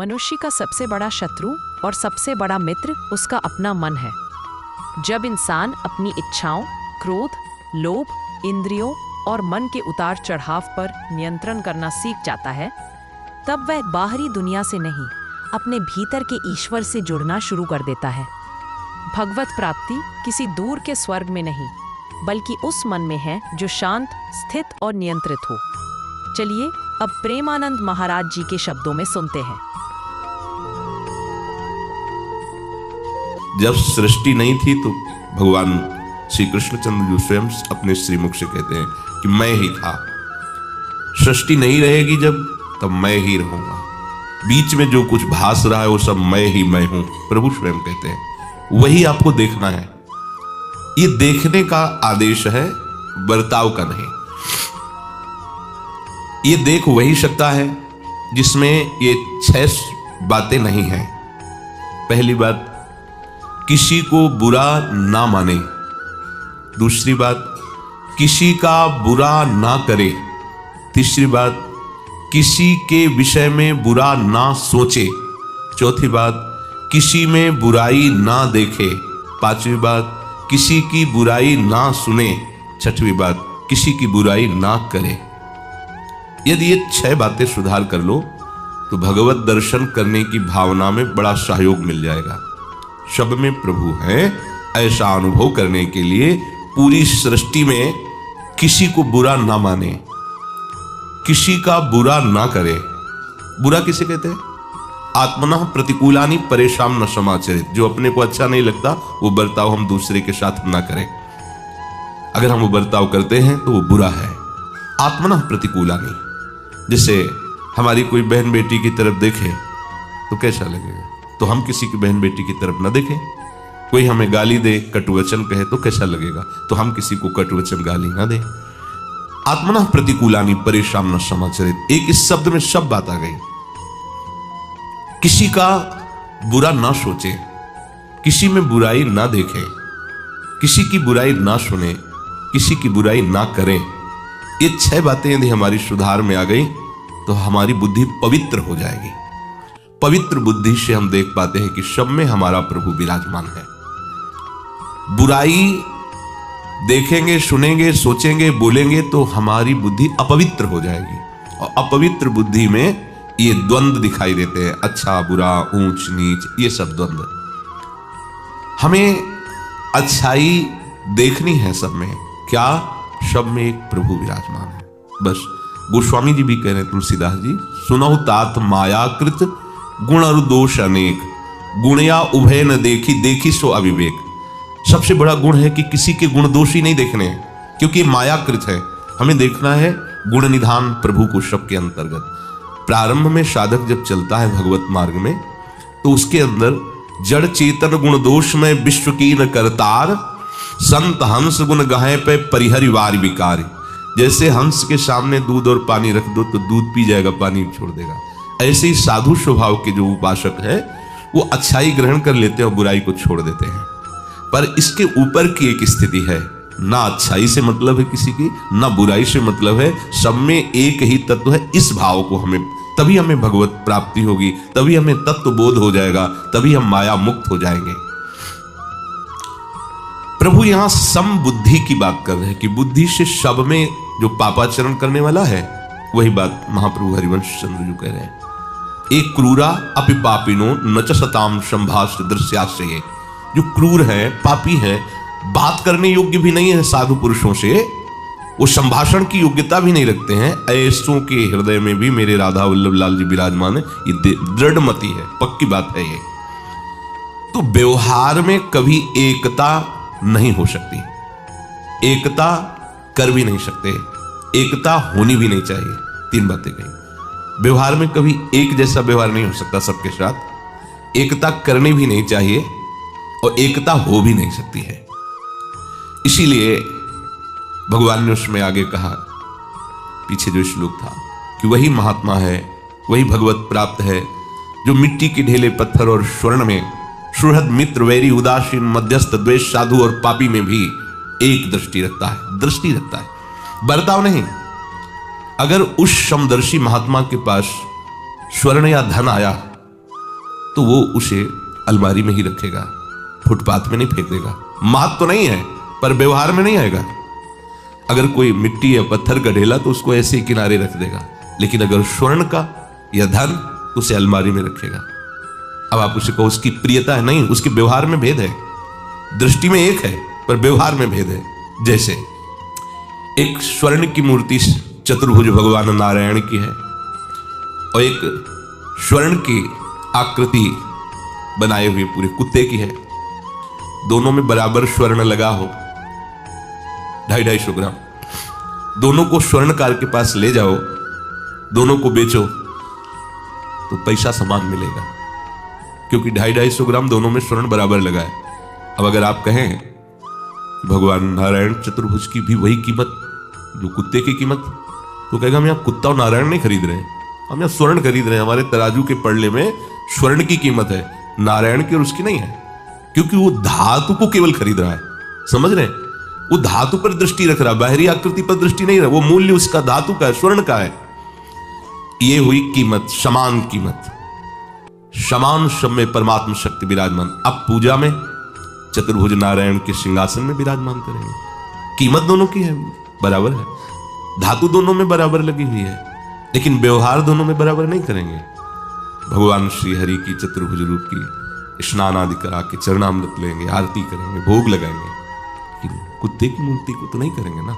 मनुष्य का सबसे बड़ा शत्रु और सबसे बड़ा मित्र उसका अपना मन है। जब इंसान अपनी इच्छाओं, क्रोध, लोभ, इंद्रियों और मन के उतार चढ़ाव पर नियंत्रण करना सीख जाता है, तब वह बाहरी दुनिया से नहीं, अपने भीतर के ईश्वर से जुड़ना शुरू कर देता है। भगवत प्राप्ति किसी दूर के स्वर्ग में नहीं, बल्कि उस मन में है जो शांत, स्थित और नियंत्रित हो। चलिए अब प्रेमानंद महाराज जी के शब्दों में सुनते हैं। जब सृष्टि नहीं थी तो भगवान श्री कृष्णचंद्र जी स्वयं अपने श्रीमुख से कहते हैं कि मैं ही था। सृष्टि नहीं रहेगी जब, तब मैं ही रहूंगा। बीच में जो कुछ भास रहा है वो सब मैं ही मैं हूं, प्रभु स्वयं कहते हैं। वही आपको देखना है। ये देखने का आदेश है, बर्ताव का नहीं। ये देख वही सकता है जिसमें ये 6 बातें नहीं हैं। पहली बात, किसी को बुरा ना माने। दूसरी बात, किसी का बुरा ना करे। तीसरी बात, किसी के विषय में बुरा ना सोचे। चौथी बात, किसी में बुराई ना देखे। पांचवी बात, किसी की बुराई ना सुने। छठवीं बात, किसी की बुराई ना करे। यदि ये 6 बातें सुधार कर लो तो भगवत दर्शन करने की भावना में बड़ा सहयोग मिल जाएगा। सब में प्रभु हैं, ऐसा अनुभव करने के लिए पूरी सृष्टि में किसी को बुरा ना माने, किसी का बुरा ना करे। बुरा किसे कहते हैं? आत्मनः प्रतिकूलानि परेशान न समाचरित। जो अपने को अच्छा नहीं लगता वो बर्ताव हम दूसरे के साथ ना करें। अगर हम वो बर्ताव करते हैं तो वो बुरा है। आत्मनः प्रतिकूलानि, जैसे हमारी कोई बहन बेटी की तरफ देखे तो कैसा लगेगा? तो हम किसी की बहन बेटी की तरफ न देखें। कोई हमें गाली दे, कटुवचन कहे तो कैसा लगेगा? तो हम किसी को कटुवचन गाली ना दें। आत्मनः प्रतिकूलानि परेशान न समाचरित। एक इस शब्द में सब बात आ गई। किसी का बुरा ना सोचे, किसी में बुराई ना देखे, किसी की बुराई ना सुने, किसी की बुराई ना करें। ये 6 बातें यदि हमारी सुधार में आ गई तो हमारी बुद्धि पवित्र हो जाएगी। पवित्र बुद्धि से हम देख पाते हैं कि सब में हमारा प्रभु विराजमान है। बुराई देखेंगे, सुनेंगे, सोचेंगे, बोलेंगे तो हमारी बुद्धि अपवित्र हो जाएगी। और अपवित्र बुद्धि में ये द्वंद्व दिखाई देते हैं, अच्छा बुरा, ऊंच नीच, ये सब द्वंद्व। हमें अच्छाई देखनी है सब में। क्या? सब में एक प्रभु विराजमान है। बस गोस्वामी जी भी कह रहे हैं, तुलसीदास जी, सुनहु तात मायाकृत गुण और दोष अनेक, गुणया उभय न देखी, देखी सो अविवेक। सबसे बड़ा गुण है कि किसी के गुण दोष ही नहीं देखने हैं, क्योंकि मायाकृत है। हमें देखना है गुण निधान प्रभु को सबके अंतर्गत। प्रारंभ में साधक जब चलता है भगवत मार्ग में तो उसके अंदर जड़ चेतन गुण दोष में विश्व की न करतार, संत हंस गुण गाहे पे परिहरिवार विकार। जैसे हंस के सामने दूध और पानी रख दो तो दूध पी जाएगा, पानी छोड़ देगा। ऐसे ही साधु स्वभाव के जो उपासक है वो अच्छाई ग्रहण कर लेते हैं और बुराई को छोड़ देते हैं। पर इसके ऊपर की एक स्थिति है, ना अच्छाई से मतलब है किसी की, ना बुराई से मतलब है, सब में एक ही तत्व है। इस भाव को हमें, तभी हमें भगवत प्राप्ति होगी, तभी हमें तत्व बोध हो जाएगा, तभी हम माया मुक्त हो जाएंगे। प्रभु यहां सम बुद्धि की बात कर रहे हैं कि बुद्धि से सब में जो पापाचरण करने वाला है वही बात महाप्रभु हरिवंश चंद्र जी कह रहे हैं। एक क्रूरा अपि पापिनो न च सताम संभाष्य दृश्याश्रये। जो क्रूर है, पापी है, बात करने योग्य भी नहीं है साधु पुरुषों से, वो संभाषण की योग्यता भी नहीं रखते हैं, ऐसों के हृदय में भी मेरे राधा वल्लभ लाल जी विराजमान है। ये दृढ़ मति है, पक्की बात है ये। तो व्यवहार में कभी एकता नहीं हो सकती, एकता कर भी नहीं सकते, एकता होनी भी नहीं चाहिए। 3 बातें कही। व्यवहार में कभी एक जैसा व्यवहार नहीं हो सकता सबके साथ, एकता करनी भी नहीं चाहिए और एकता हो भी नहीं सकती है। इसीलिए भगवान ने उसमें आगे कहा, पीछे जो श्लोक था, कि वही महात्मा है, वही भगवत प्राप्त है जो मिट्टी के ढेले पत्थर और स्वर्ण में सुहृद मित्र वैरी उदासीन मध्यस्थ द्वेष साधु और पापी में भी एक दृष्टि रखता है। दृष्टि रखता है, बर्ताव नहीं। अगर उस समदर्शी महात्मा के पास स्वर्ण या धन आया तो वो उसे अलमारी में ही रखेगा, फुटपाथ में नहीं फेंक देगा। महत्व तो नहीं है पर व्यवहार में नहीं आएगा। अगर कोई मिट्टी या पत्थर का ढेला तो उसको ऐसे ही किनारे रख देगा, लेकिन अगर स्वर्ण का या धन तो उसे अलमारी में रखेगा। अब आप उसे कहो उसकी प्रियता है, नहीं, उसके व्यवहार में भेद है। दृष्टि में एक है पर व्यवहार में भेद है। जैसे एक स्वर्ण की मूर्ति चतुर्भुज भगवान नारायण की है और एक स्वर्ण की आकृति बनाए हुए पूरे कुत्ते की है। दोनों में बराबर स्वर्ण लगा हो, 250-250 ग्राम, दोनों को स्वर्णकार के पास ले जाओ, दोनों को बेचो तो पैसा समान मिलेगा, क्योंकि 250-250 ग्राम दोनों में स्वर्ण बराबर लगा है। अब अगर आप कहें भगवान नारायण चतुर्भुज की भी वही कीमत जो कुत्ते की कीमत, तो कहेगा हम यहाँ कुत्ता और नारायण नहीं खरीद रहे, हम यहाँ स्वर्ण खरीद रहे हैं। हमारे तराजू के पड़ले में स्वर्ण की कीमत है, नारायण की और उसकी नहीं है, क्योंकि वो धातु को केवल खरीद रहा है। समझ रहे हैं? वो धातु पर दृष्टि रख रहा, बाहरी आकृति पर दृष्टि नहीं रहा। वो मूल्य उसका धातु का है, स्वर्ण का है। ये हुई कीमत, समान कीमत। समान सब में परमात्मा शक्ति विराजमान। अब पूजा में चतुर्भुज नारायण के सिंहासन में विराजमान करेंगे। कीमत दोनों की है, बराबर है, धातु दोनों में बराबर लगी हुई है, लेकिन व्यवहार दोनों में बराबर नहीं करेंगे। भगवान श्री हरि की चतुर्भुज रूप की स्नान आदि करा के चरणामृत लेंगे, आरती करेंगे, भोग लगाएंगे, लेकिन कुत्ते की मूर्ति को तो नहीं करेंगे ना।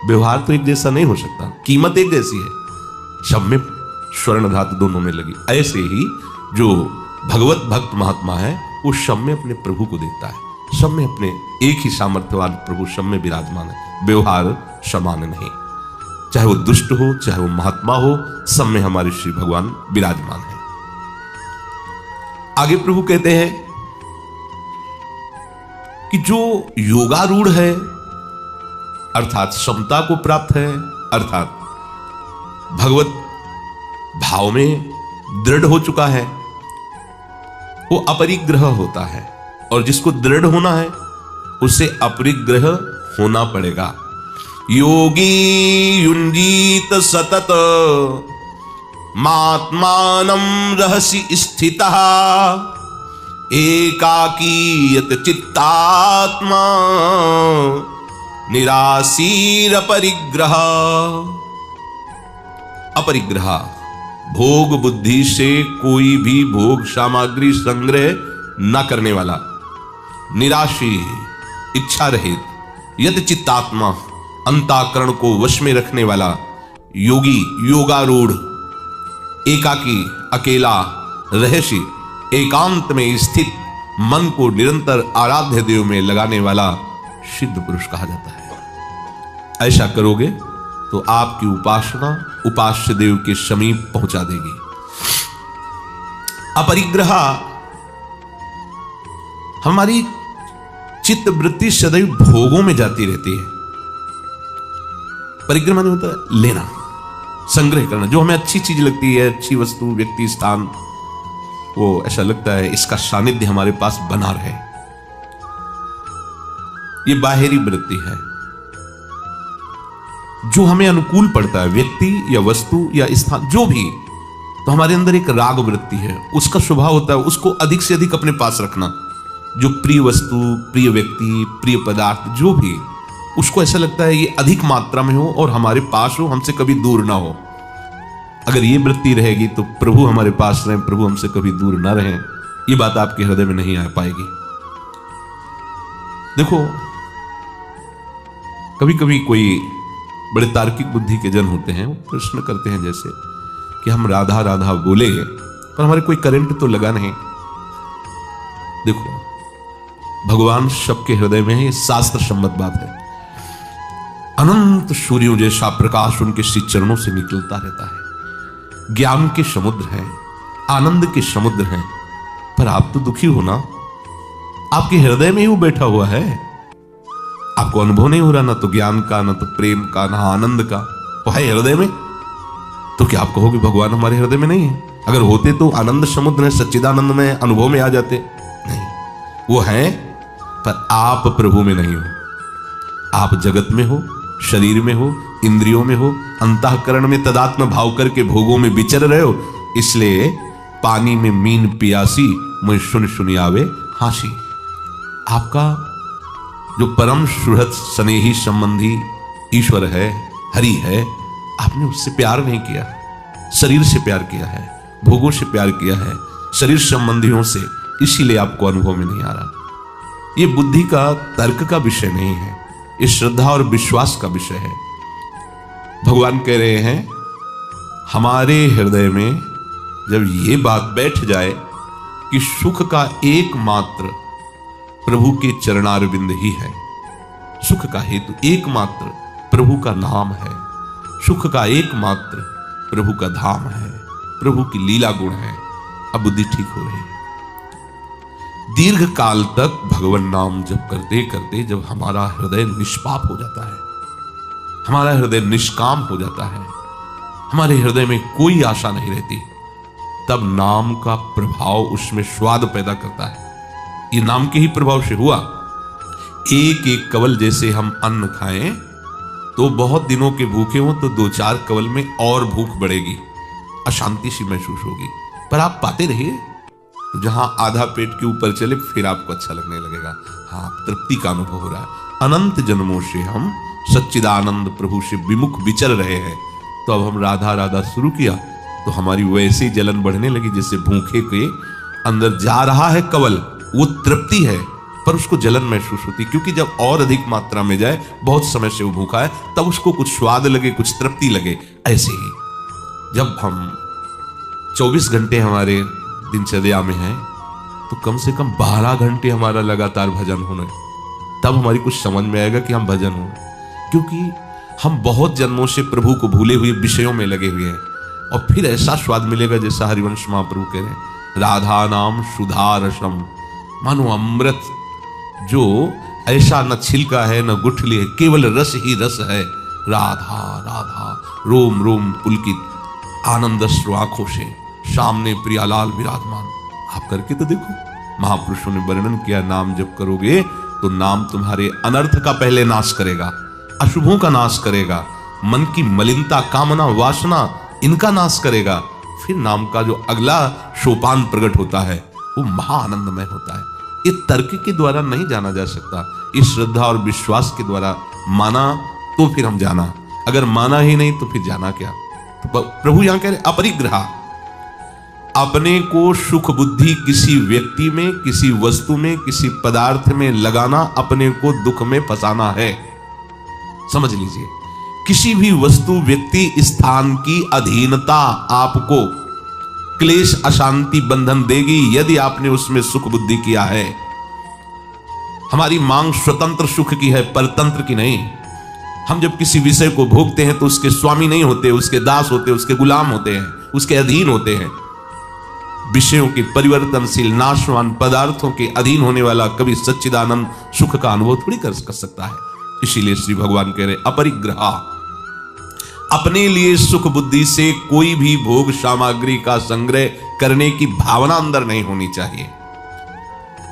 व्यवहार तो एक जैसा नहीं हो सकता, कीमत एक जैसी है, सब में स्वर्ण धातु दोनों में लगी। ऐसे ही जो भगवत भक्त महात्मा है वो सब में अपने प्रभु को देखता है, सब में अपने एक ही सामर्थ्यवान प्रभु सब में विराजमान है। व्यवहार समान नहीं, चाहे वो दुष्ट हो चाहे वो महात्मा हो, सब में हमारे श्री भगवान विराजमान है। आगे प्रभु कहते हैं कि जो योगारूढ़ है अर्थात समता को प्राप्त है, अर्थात भगवत भाव में दृढ़ हो चुका है, वो अपरिग्रह होता है। और जिसको दृढ़ होना है उसे अपरिग्रह होना पड़ेगा। योगी युंजीत सतत मात्मानं रहसि स्थितः एकाकीयत चित्तात्मा निराशीर परिग्रह। अपरिग्रह, भोग बुद्धि से कोई भी भोग सामग्री संग्रह न करने वाला, निराशी, इच्छा रहित, यत चित्तात्मा, अंतःकरण को वश में रखने वाला योगी, योगारूढ़, एकाकी, अकेला, रहस्य, एकांत में स्थित मन को निरंतर आराध्य देव में लगाने वाला सिद्ध पुरुष कहा जाता है। ऐसा करोगे तो आपकी उपासना उपास्य देव के समीप पहुंचा देगी। अपरिग्रह, हमारी चित्त वृत्ति सदैव भोगों में जाती रहती है। परिग्रह माने होता है लेना, संग्रह करना, जो हमें अच्छी चीज लगती है, अच्छी वस्तु, व्यक्ति, स्थान, वो ऐसा लगता है इसका सानिध्य हमारे पास बना रहे। ये बाहरी वृत्ति है। जो हमें अनुकूल पड़ता है, व्यक्ति या वस्तु या स्थान, जो भी, तो हमारे अंदर एक राग वृत्ति है, उसका स्वभाव होता है उसको अधिक से अधिक अपने पास रखना। जो प्रिय वस्तु, प्रिय व्यक्ति, प्रिय पदार्थ, जो भी, उसको ऐसा लगता है ये अधिक मात्रा में हो और हमारे पास हो, हमसे कभी दूर ना हो। अगर ये वृत्ति रहेगी तो प्रभु हमारे पास रहें, प्रभु हमसे कभी दूर ना रहें, ये बात आपके हृदय में नहीं आ पाएगी। देखो, कभी कभी कोई बड़े तार्किक बुद्धि के जन होते हैं, वो प्रश्न करते हैं जैसे कि हम राधा राधा बोले पर हमारे कोई करंट तो लगा नहीं। देखो, भगवान सबके हृदय में है, ये शास्त्र सम्मत बात है। अनंत सूर्यों जैसा प्रकाश उनके श्री चरणों से निकलता रहता है। ज्ञान के समुद्र हैं, आनंद के समुद्र हैं, पर आप तो दुखी हो ना, आपके हृदय में ही वो बैठा हुआ है। आपको अनुभव नहीं हो रहा, ना तो ज्ञान का, ना तो प्रेम का, ना आनंद का, वो है हृदय में। तो क्या आप कहोगे भगवान हमारे हृदय में नहीं है? अगर होते तो आनंद समुद्र में, सच्चिदानंद में, अनुभव में आ जाते। नहीं, वो है, पर आप प्रभु में नहीं हो। आप जगत में हो, शरीर में हो, इंद्रियों में हो, अंतःकरण में तदात्म भाव करके भोगों में विचर रहे हो। इसलिए पानी में मीन पियासी, मैं सुन सुनी आवे हासी। आपका जो परम सुहृद स्नेही संबंधी ईश्वर है, हरि है, आपने उससे प्यार नहीं किया, शरीर से प्यार किया है, भोगों से प्यार किया है, शरीर संबंधियों से, इसीलिए आपको अनुभव में नहीं आ रहा। ये बुद्धि का, तर्क का विषय नहीं है, ये श्रद्धा और विश्वास का विषय है। भगवान कह रहे हैं हमारे हृदय में जब ये बात बैठ जाए कि सुख का एकमात्र प्रभु के चरणारविंद ही है, सुख का हेतु एकमात्र प्रभु का नाम है, सुख का एकमात्र प्रभु का धाम है, प्रभु की लीला गुण है, अब बुद्धि ठीक हो रही है। दीर्घ काल तक भगवान नाम जप करते करते जब हमारा हृदय निष्पाप हो जाता है, हमारा हृदय निष्काम हो जाता है, हमारे हृदय में कोई आशा नहीं रहती, तब नाम का प्रभाव उसमें स्वाद पैदा करता है। ये नाम के ही प्रभाव से हुआ। एक एक कवल जैसे हम अन्न खाएं तो बहुत दिनों के भूखे हो तो 2-4 कवल में और भूख बढ़ेगी, अशांति सी महसूस होगी, पर आप पाते रहिए, तो जहां आधा पेट के ऊपर चले फिर आपको अच्छा लगने लगेगा। हाँ, तृप्ति का अनुभव हो रहा है। अनंत जन्मों से हम सच्चिदानंद प्रभु से विमुख विचर रहे हैं, तो अब हम राधा राधा शुरू किया तो हमारी वैसी जलन बढ़ने लगी जैसे भूखे के अंदर जा रहा है कवल, वो तृप्ति है पर उसको जलन महसूस होती, क्योंकि जब और अधिक मात्रा में जाए, बहुत समय से वो भूखा है, तब उसको कुछ स्वाद लगे, कुछ तृप्ति लगे। ऐसे ही जब हम 24 घंटे हमारे दिनचर्या में है तो कम से कम 12 घंटे हमारा लगातार भजन होना है, तब हमारी कुछ समझ में आएगा कि हम भजन हो, क्योंकि हम बहुत जन्मों से प्रभु को भूले हुए विषयों में लगे हुए हैं। और फिर ऐसा स्वाद मिलेगा जैसा हरिवंश महाप्रभु कह रहे हैं, राधा नाम सुधा रसम, मानो अमृत जो ऐसा न छिलका है न गुठली है, केवल रस ही रस है। राधा राधा रोम रोम पुलकित आनंद अश्रु आंखों से, सामने प्रियालाल विराजमान। आप करके तो देखो, महापुरुषों ने वर्णन किया, नाम जब करोगे तो नाम तुम्हारे अनर्थ का पहले नाश करेगा, अशुभों का नाश करेगा, मन की मलिनता, कामना, वासना, इनका नाश करेगा। फिर नाम का जो अगला सोपान प्रकट होता है वो महाआनंदमय होता है। ये तर्क के द्वारा नहीं जाना जा सकता, इस श्रद्धा और विश्वास के द्वारा माना तो फिर हम जाना, अगर माना ही नहीं तो फिर जाना क्या। तो प्रभु यहां कह रहे अपरिग्रह, अपने को सुख बुद्धि किसी व्यक्ति में, किसी वस्तु में, किसी पदार्थ में लगाना अपने को दुख में फंसाना है। समझ लीजिए, किसी भी वस्तु, व्यक्ति, स्थान की अधीनता आपको क्लेश, अशांति, बंधन देगी यदि आपने उसमें सुख बुद्धि किया है। हमारी मांग स्वतंत्र सुख की है, परतंत्र की नहीं। हम जब किसी विषय को भोगते हैं तो उसके स्वामी नहीं होते, उसके दास होते, उसके गुलाम होते हैं, उसके अधीन होते हैं। विषयों के परिवर्तनशील नाशवान पदार्थों के अधीन होने वाला कभी सच्चिदानंद सुख का अनुभव थोड़ी कर सकता है। इसीलिए श्री भगवान कह रहे अपरिग्रह, अपने लिए सुख बुद्धि से कोई भी भोग सामग्री का संग्रह करने की भावना अंदर नहीं होनी चाहिए।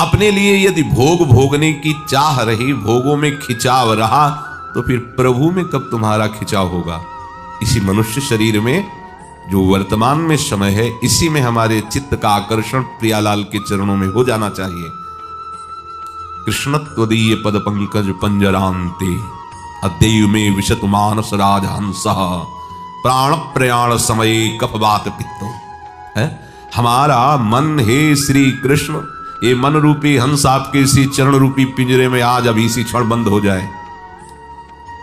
अपने लिए यदि भोग भोगने की चाह रही, भोगों में खिंचाव रहा, तो फिर प्रभु में कब तुम्हारा खिंचाव होगा। इसी मनुष्य शरीर में जो वर्तमान में समय है, इसी में हमारे चित्त का आकर्षण प्रियालाल के चरणों में हो जाना चाहिए। कृष्णत्वदीय पद पंकज पंजरांते अद्यु में विशत मानस राजहंस प्राण प्रयाण समय कफवात पित्तो है। हमारा मन, हे श्री कृष्ण, ये मन रूपी हंस आपके इसी चरण रूपी पिंजरे में आज अभी इसी क्षण बंद हो जाए,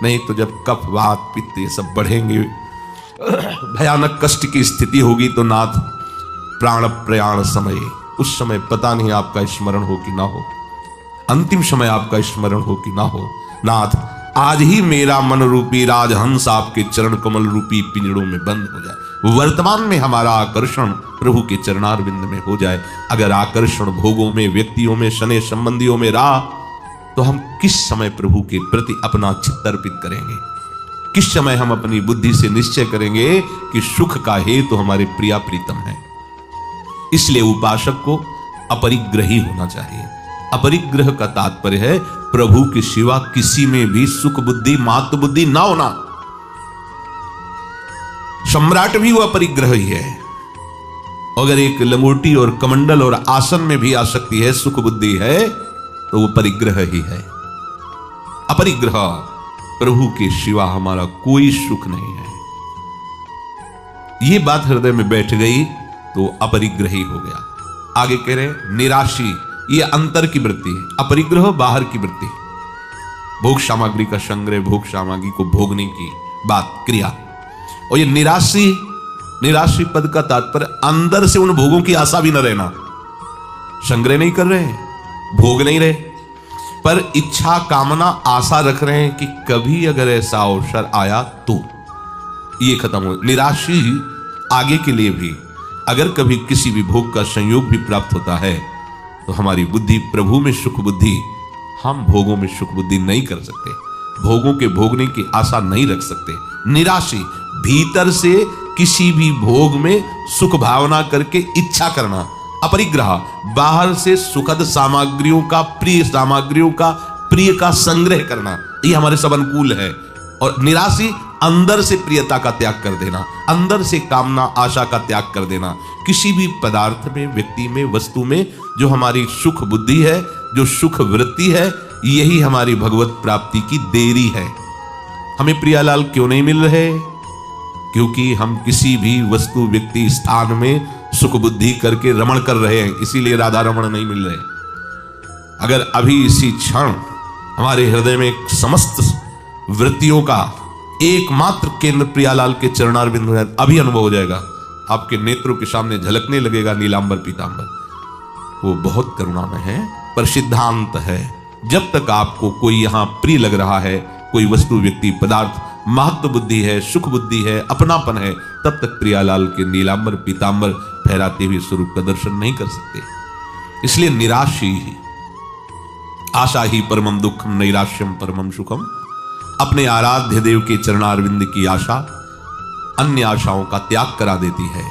नहीं तो जब कफ वात पित्त ये सब बढ़ेंगे, भयानक कष्ट की स्थिति होगी, तो नाथ प्राण प्रयाण समय, उस समय पता नहीं आपका स्मरण हो कि ना हो, अंतिम समय आपका स्मरण हो कि ना हो। नाथ आज ही मेरा मन रूपी राजहंस आपके चरण कमल रूपी पिंजड़ों में बंद हो जाए, वर्तमान में हमारा आकर्षण प्रभु के चरणारविंद में हो जाए। अगर आकर्षण भोगों में, व्यक्तियों में, शने संबंधियों में रहा, तो हम किस समय प्रभु के प्रति अपना चित्त अर्पित करेंगे, किस समय हम अपनी बुद्धि से निश्चय करेंगे कि सुख का हेतु तो हमारे प्रिया प्रीतम है। इसलिए उपासक को अपरिग्रही होना चाहिए। अपरिग्रह का तात्पर्य है प्रभु के सिवा किसी में भी सुख बुद्धि, मात बुद्धि ना होना। सम्राट भी वो अपरिग्रह ही है, अगर एक लंगोटी और कमंडल और आसन में भी आसक्ति है, सुख बुद्धि है, तो वो परिग्रह ही है। अपरिग्रह, प्रभु के सिवा हमारा कोई सुख नहीं है। ये बात हृदय में बैठ गई तो अपरिग्रही हो गया। आगे कह रहे निराशी, ये अंतर की वृत्ति है। अपरिग्रह बाहर की वृत्ति, भोग सामग्री का संग्रह, भोग सामग्री को भोगने की बात, क्रिया। और ये निराशी, निराशी पद का तात्पर्य अंदर से उन भोगों की आशा भी न रहना। संग्रह नहीं कर रहे, भोग नहीं रहे, पर इच्छा कामना आशा रख रहे हैं कि कभी अगर ऐसा अवसर आया तो ये खत्म हो। निराशी आगे के लिए भी, अगर कभी किसी भी भोग का संयोग भी प्राप्त होता है तो हमारी बुद्धि प्रभु में सुख बुद्धि, हम भोगों में सुख बुद्धि नहीं कर सकते, भोगों के भोगने की आशा नहीं रख सकते। निराशी, भीतर से किसी भी भोग में सुख भावना करके इच्छा करना। अपरिग्रह, बाहर से सुखद सामग्रियों का, प्रिय सामग्रियों का, प्रिय का संग्रह करना, ये हमारे सब अनुकूल है। और निराशी, अंदर से प्रियता का त्याग कर देना, अंदर से कामना आशा का त्याग कर देना। किसी भी पदार्थ में, व्यक्ति में, वस्तु में जो हमारी सुख बुद्धि है, जो सुख वृत्ति है, यही हमारी भगवत प्राप्ति की देरी है। हमें प्रियालाल क्यों नहीं मिल रहे? क्योंकि हम किसी भी वस्तु, व्यक्ति, स्थान में सुख बुद्धि करके रमण कर रहे हैं, इसीलिए राधा रमण नहीं मिल रहे। अगर अभी इसी क्षण हमारे हृदय में समस्त वृत्तियों का एकमात्र केंद्र प्रियालाल के चरणारविंद में, अभी अनुभव हो जाएगा, आपके नेत्रों के सामने झलकने लगेगा नीलांबर पीतांबर। वो बहुत करुणामय है, पर सिद्धांत है, जब तक आपको कोई यहां प्रिय लग रहा है, कोई वस्तु, व्यक्ति, पदार्थ, महत्व बुद्धि है, सुख बुद्धि है, अपनापन है, तब तक प्रियालाल के नीलांबर पीतांबर फहराते हुए स्वरूप का दर्शन नहीं कर सकते। इसलिए निराशी, आशा ही परमम दुखम नैराश्यम परमम सुखम। अपने आराध्य देव के चरणारविंद की आशा अन्य आशाओं का त्याग करा देती है।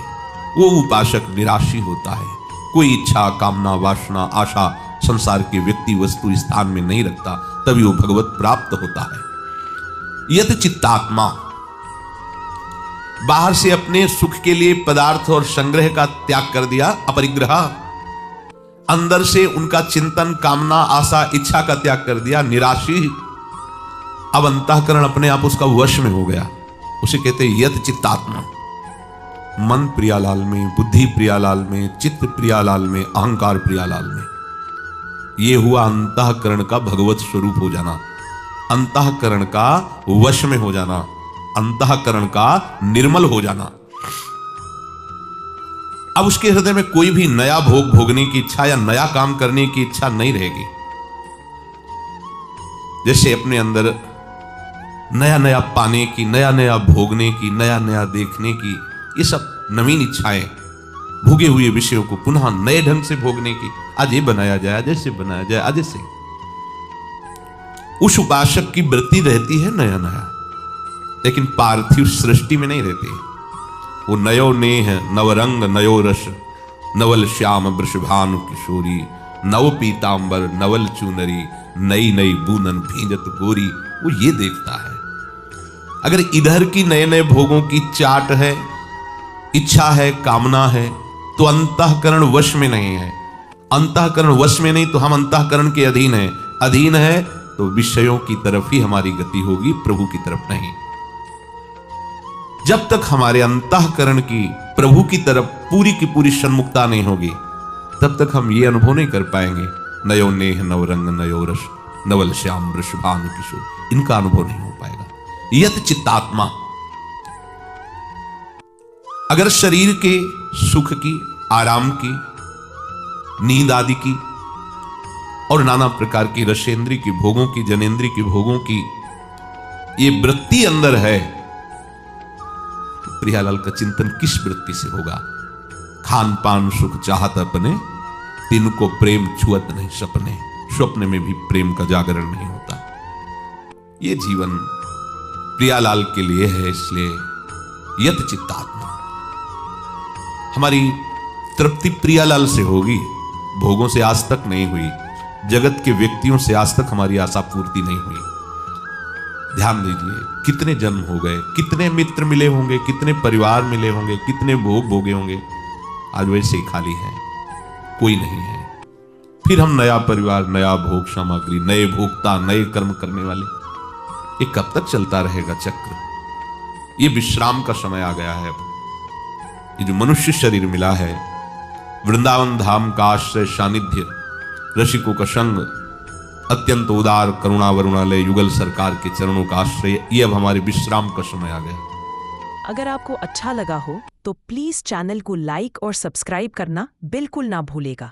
वो उपासक निराशी होता है, कोई इच्छा कामना वासना आशा संसार के व्यक्ति वस्तु स्थान में नहीं रखता, तभी वो भगवत प्राप्त होता है। यत चित्तात्मा, बाहर से अपने सुख के लिए पदार्थ और संग्रह का त्याग कर दिया, अपरिग्रह, अंदर से उनका चिंतन कामना आशा इच्छा का त्याग कर दिया, निराशी। अब अंतःकरण अपने आप उसका वश में हो गया, उसे कहते हैं यत चित्तात्मा। मन प्रियालाल में, बुद्धि प्रियालाल में, चित्त प्रियालाल में, अहंकार प्रियालाल में। यह हुआ अंतःकरण का भगवत स्वरूप हो जाना, अंतःकरण का वश में हो जाना, अंतःकरण का निर्मल हो जाना। अब उसके हृदय में कोई भी नया भोग भोगने की इच्छा या नया काम करने की इच्छा नहीं रहेगी। जैसे अपने अंदर नया नया पाने की, नया नया भोगने की, नया नया देखने की, ये सब नवीन इच्छाएं, भोगे हुए विषयों को पुनः नए ढंग से भोगने की, आज ये बनाया जाए, आज ऐसे बनाया जाए, आज ऐसे, उस उपासक की वृत्ति रहती है नया नया, लेकिन पार्थिव सृष्टि में नहीं रहती। वो नयो नेह नवरंग नयो रस, नवल श्याम वृषभानु किशोरी, नव पीतांबर नवल चुनरी, नई नई बूनन भींजत गोरी, वो ये देखता है। अगर इधर की नए नए भोगों की चाट है, इच्छा है, कामना है, तो अंतःकरण वश में नहीं है। अंतःकरण वश में नहीं तो हम अंतःकरण के अधीन है, अधीन है तो विषयों की तरफ ही हमारी गति होगी, प्रभु की तरफ नहीं। जब तक हमारे अंतःकरण की प्रभु की तरफ पूरी की पूरी सन्मुखता नहीं होगी, तब तक हम ये अनुभव नहीं कर पाएंगे नयो नेह नवरंग नयो रस, नवल श्याम वृषभानु किशोर, इनका अनुभव नहीं हो पाएगा। यत चित्तात्मा, अगर शरीर के सुख की, आराम की, नींद आदि की और नाना प्रकार की रसेंद्री की भोगों की, जनेंद्री की भोगों की ये वृत्ति अंदर है, प्रियालाल का चिंतन किस वृत्ति से होगा? खान पान सुख चाहत अपने, तिनको प्रेम छुअत नहीं सपने, स्वप्न में भी प्रेम का जागरण नहीं होता। ये जीवन प्रियालाल के लिए है, इसलिए यत चित्तात्मा। हमारी तृप्ति प्रियालाल से होगी, भोगों से आज तक नहीं हुई, जगत के व्यक्तियों से आज तक हमारी आशा पूर्ति नहीं हुई। ध्यान दीजिए, कितने जन्म हो गए, कितने मित्र मिले होंगे, कितने परिवार मिले होंगे, कितने भोग भोगे होंगे, आज वैसे ही खाली है, कोई नहीं है। फिर हम नया परिवार, नया भोग सामग्री, नए भोक्ता, नए कर्म करने वाले, ये कब तक चलता रहेगा चक्र? ये विश्राम का समय आ गया है। ये जो मनुष्य शरीर मिला है, वृंदावन धाम का आश्रय सानिध्य, रसिकों का संग, अत्यंत उदार करुणा वरुणालय युगल सरकार के चरणों का आश्रय, ये अब हमारे विश्राम का समय आ गया। अगर आपको अच्छा लगा हो तो प्लीज चैनल को लाइक और सब्सक्राइब करना बिल्कुल ना भूलेगा।